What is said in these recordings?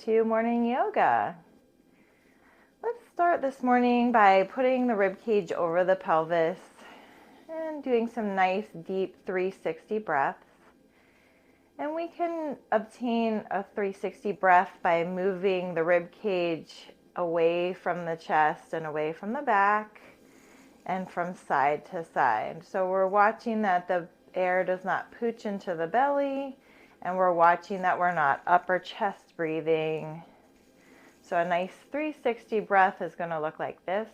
to morning yoga. Let's start this morning by putting the rib cage over the pelvis and doing some nice deep 360 breaths. And we can obtain a 360 breath by moving the rib cage away from the chest and away from the back and from side to side. So we're watching that the air does not pooch into the belly, and we're watching that we're not upper chest breathing. So a nice 360 breath is going to look like this.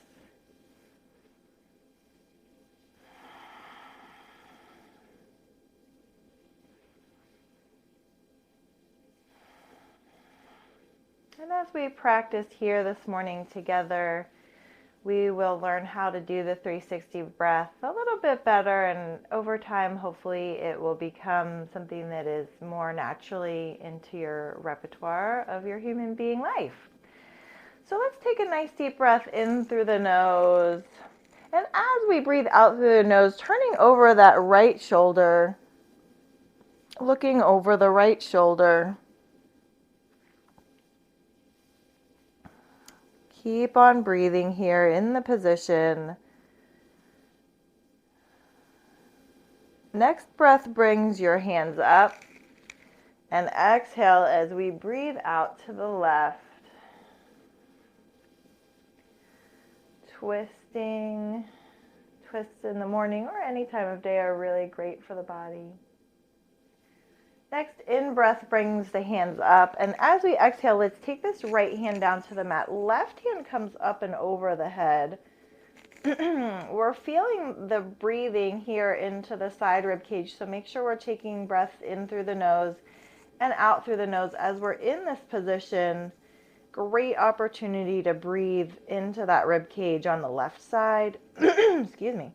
And as we practice here this morning together, we will learn how to do the 360 breath a little bit better, and over time, hopefully, it will become something that is more naturally into your repertoire of your human being life. So let's take a nice deep breath in through the nose. And as we breathe out through the nose, turning over that right shoulder, looking over the right shoulder. Keep on breathing here in the position. Next breath brings your hands up, and exhale as we breathe out to the left. Twists in the morning or any time of day are really great for the body. Next, in-breath brings the hands up, and as we exhale, let's take this right hand down to the mat. Left hand comes up and over the head. We're feeling the breathing here into the side rib cage, so make sure we're taking breaths in through the nose and out through the nose as we're in this position. Great opportunity to breathe into that rib cage on the left side. Excuse me.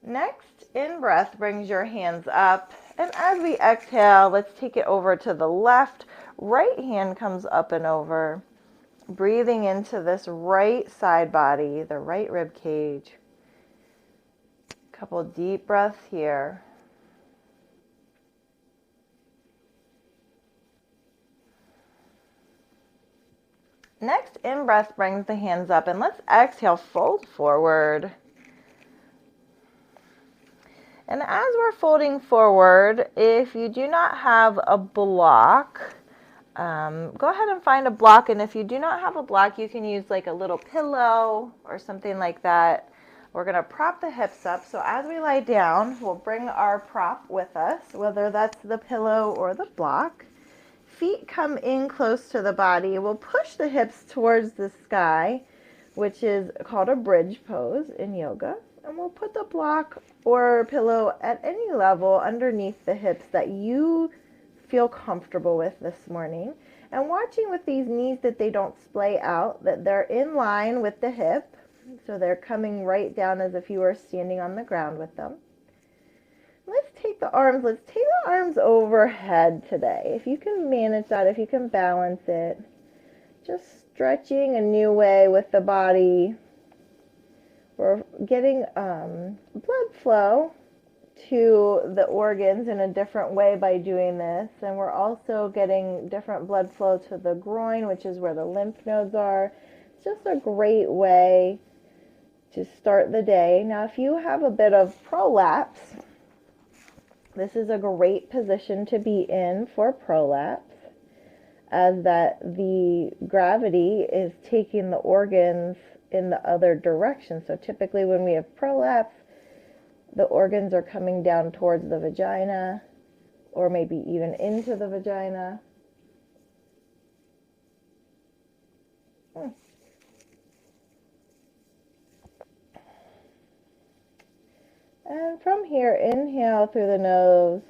Next, in-breath brings your hands up, and as we exhale, let's take it over to the left. Right hand comes up and over. Breathing into this right side body, the right rib cage. Couple deep breaths here. Next, in-breath brings the hands up, and let's exhale, fold forward. And as we're folding forward, if you do not have a block, go ahead and find a block. And if you do not have a block, you can use like a little pillow or something like that. We're going to prop the hips up. So as we lie down, we'll bring our prop with us, whether that's the pillow or the block. Feet come in close to the body. We'll push the hips towards the sky, which is called a bridge pose in yoga. And we'll put the block or pillow at any level underneath the hips that you feel comfortable with this morning. And watching with these knees that they don't splay out, that they're in line with the hip. So they're coming right down as if you were standing on the ground with them. Let's take the arms overhead today. If you can manage that, if you can balance it. Just stretching a new way with the body. We're getting blood flow to the organs in a different way by doing this. And we're also getting different blood flow to the groin, which is where the lymph nodes are. It's just a great way to start the day. Now, if you have a bit of prolapse, this is a great position to be in for prolapse, as that the gravity is taking the organs in the other direction. So typically when we have prolapse, the organs are coming down towards the vagina or maybe even into the vagina. And from here, inhale through the nose.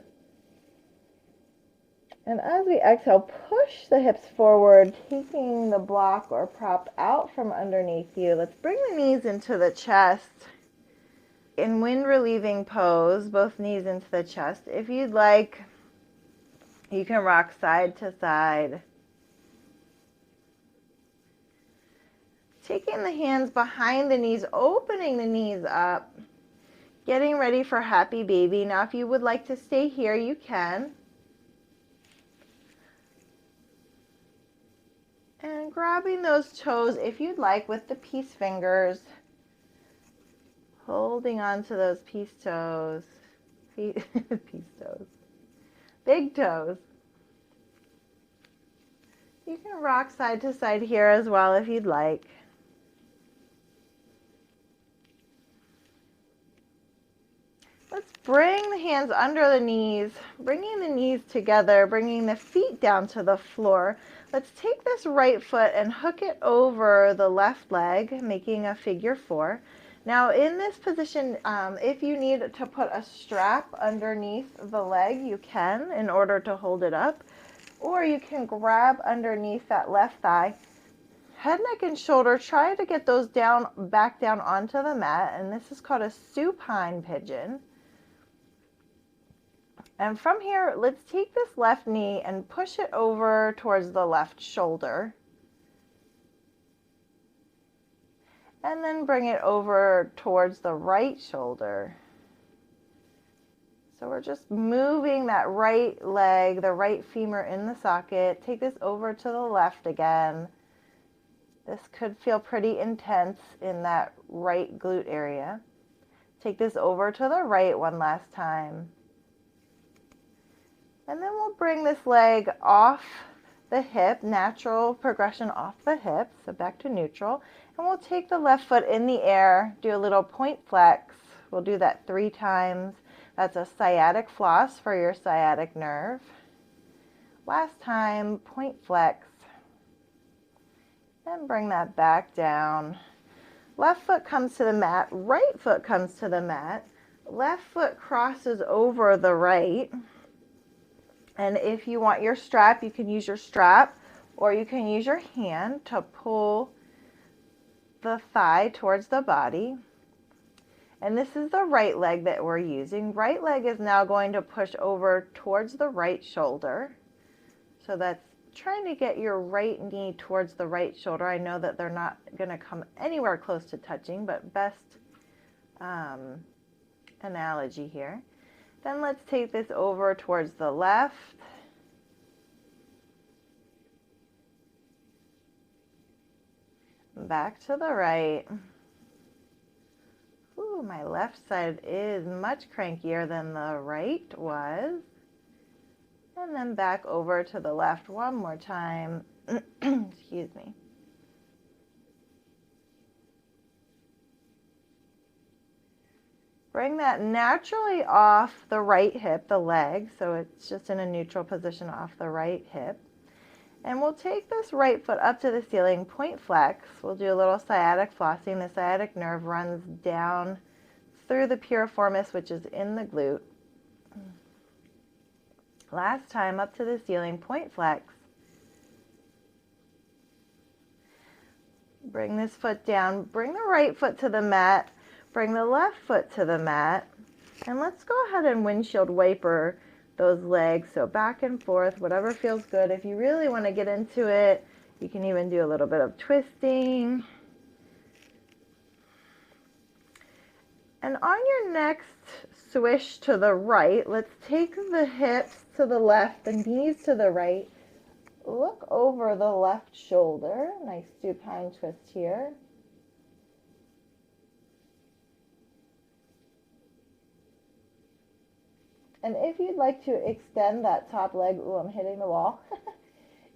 And as we exhale, push the hips forward, taking the block or prop out from underneath you. Let's bring the knees into the chest. In wind relieving pose, both knees into the chest. If you'd like, you can rock side to side. Taking the hands behind the knees, opening the knees up. Getting ready for happy baby. Now, if you would like to stay here, you can. And grabbing those toes, if you'd like, with the peace fingers, holding on to those peace toes, peace toes, big toes. You can rock side to side here as well if you'd like. Let's bring the hands under the knees, bringing the knees together, bringing the feet down to the floor. Let's take this right foot and hook it over the left leg, making a figure 4. Now in this position, if you need to put a strap underneath the leg, you can in order to hold it up. Or you can grab underneath that left thigh. Head, neck, and shoulder, try to get those down, back down onto the mat. And this is called a supine pigeon. And from here, let's take this left knee and push it over towards the left shoulder. And then bring it over towards the right shoulder. So we're just moving that right leg, the right femur in the socket. Take this over to the left again. This could feel pretty intense in that right glute area. Take this over to the right one last time. And then we'll bring this leg off the hip, natural progression off the hip, so back to neutral. And we'll take the left foot in the air, do a little point flex. We'll do that 3 times. That's a sciatic floss for your sciatic nerve. Last time, point flex. And bring that back down. Left foot comes to the mat, right foot comes to the mat. Left foot crosses over the right. And if you want your strap, you can use your strap, or you can use your hand to pull the thigh towards the body. And this is the right leg that we're using. Right leg is now going to push over towards the right shoulder. So that's trying to get your right knee towards the right shoulder. I know that they're not going to come anywhere close to touching, but best analogy here. Then let's take this over towards the left. Back to the right. Ooh, my left side is much crankier than the right was. And then back over to the left one more time. Excuse me. Bring that naturally off the right hip, the leg, so it's just in a neutral position off the right hip. And we'll take this right foot up to the ceiling, point flex. We'll do a little sciatic flossing. The sciatic nerve runs down through the piriformis, which is in the glute. Last time, up to the ceiling, point flex. Bring this foot down. Bring the right foot to the mat. Bring the left foot to the mat. And let's go ahead and windshield wiper those legs. So back and forth, whatever feels good. If you really want to get into it, you can even do a little bit of twisting. And on your next swish to the right, let's take the hips to the left, the knees to the right. Look over the left shoulder. Nice supine twist here. And if you'd like to extend that top leg, ooh, I'm hitting the wall.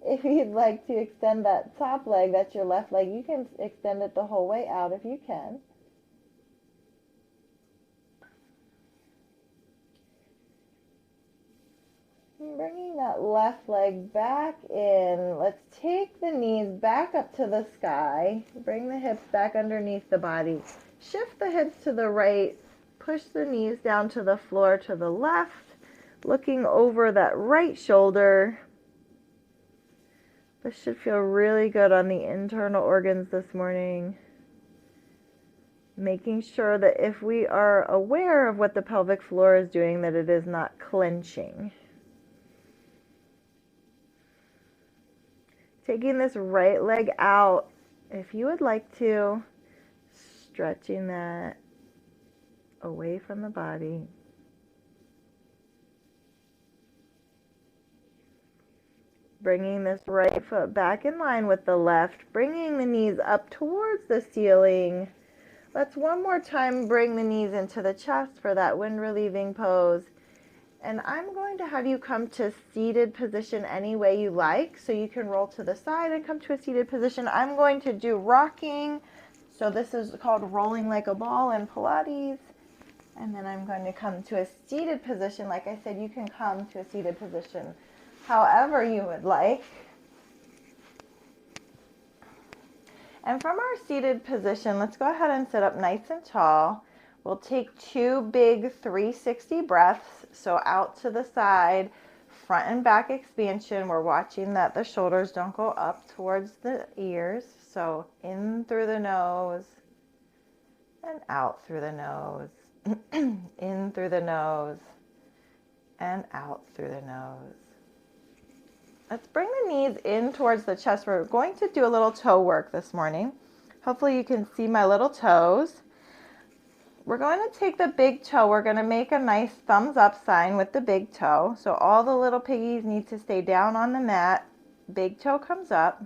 If you'd like to extend that top leg, that's your left leg, you can extend it the whole way out if you can. Bringing that left leg back in. Let's take the knees back up to the sky. Bring the hips back underneath the body. Shift the hips to the right. Push the knees down to the floor to the left. Looking over that right shoulder. This should feel really good on the internal organs this morning. Making sure that if we are aware of what the pelvic floor is doing, that it is not clenching. Taking this right leg out, if you would like to, stretching that away from the body. Bringing this right foot back in line with the left, bringing the knees up towards the ceiling. Let's one more time bring the knees into the chest for that wind relieving pose. And I'm going to have you come to seated position any way you like. So you can roll to the side and come to a seated position. I'm going to do rocking. So this is called rolling like a ball in Pilates. And then I'm going to come to a seated position. Like I said, you can come to a seated position however you would like. And from our seated position, let's go ahead and sit up nice and tall. We'll take 2 big 360 breaths. So out to the side, front and back expansion. We're watching that the shoulders don't go up towards the ears. So in through the nose and out through the nose. In through the nose and out through the nose. Let's bring the knees in towards the chest. We're going to do a little toe work this morning. Hopefully you can see my little toes. We're going to take the big toe. We're going to make a nice thumbs up sign with the big toe. So all the little piggies need to stay down on the mat. Big toe comes up.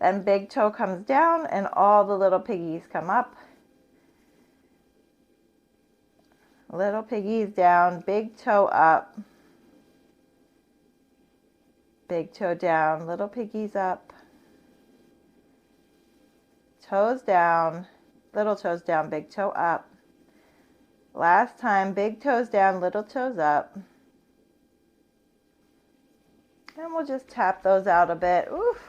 Then big toe comes down and all the little piggies come up. Little piggies down, big toe up. Big toe down, little piggies up. Toes down, little toes down, big toe up. Last time, big toes down, little toes up. And we'll just tap those out a bit. Oof.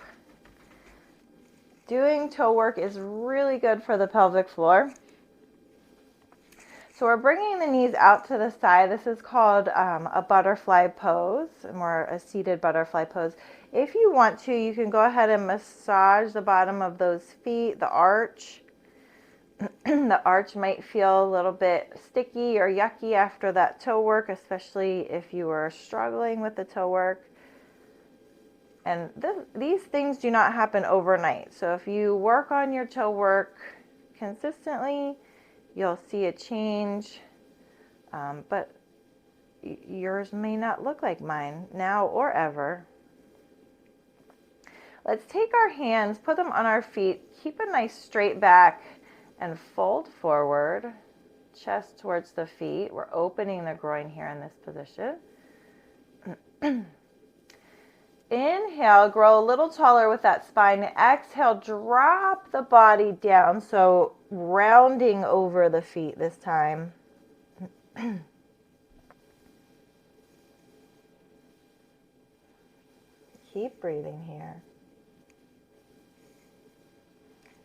Doing toe work is really good for the pelvic floor. So we're bringing the knees out to the side. This is called a butterfly pose, or a seated butterfly pose. If you want to, you can go ahead and massage the bottom of those feet, the arch. The arch might feel a little bit sticky or yucky after that toe work, especially if you were struggling with the toe work. And these things do not happen overnight. So if you work on your toe work consistently, you'll see a change, but yours may not look like mine now or ever. Let's take our hands, put them on our feet, keep a nice straight back and fold forward, chest towards the feet. We're opening the groin here in this position. Inhale, grow a little taller with that spine. Exhale, drop the body down. So rounding over the feet this time. Keep breathing here.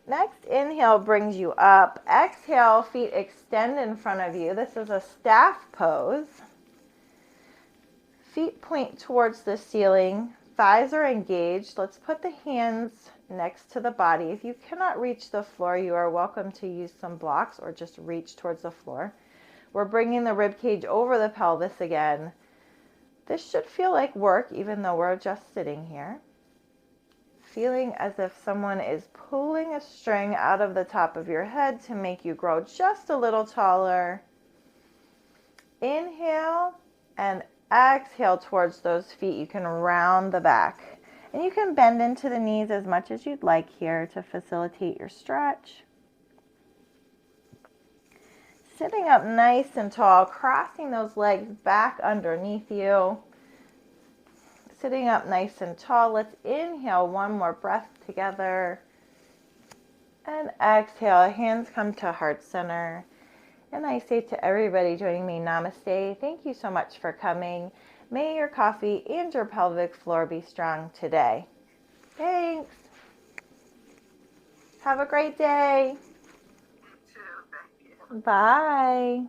Next inhale brings you up. Exhale, feet extend in front of you. This is a staff pose. Feet point towards the ceiling. Thighs are engaged. Let's put the hands next to the body. If you cannot reach the floor, you are welcome to use some blocks or just reach towards the floor. We're bringing the rib cage over the pelvis again. This should feel like work, even though we're just sitting here. Feeling as if someone is pulling a string out of the top of your head to make you grow just a little taller. Inhale and exhale towards those feet. You can round the back. And you can bend into the knees as much as you'd like here to facilitate your stretch. Sitting up nice and tall, crossing those legs back underneath you. Sitting up nice and tall. Let's inhale one more breath together. And exhale, hands come to heart center. And I say to everybody joining me, namaste. Thank you so much for coming. May your coffee and your pelvic floor be strong today. Thanks. Have a great day. You too. Thank you. Bye.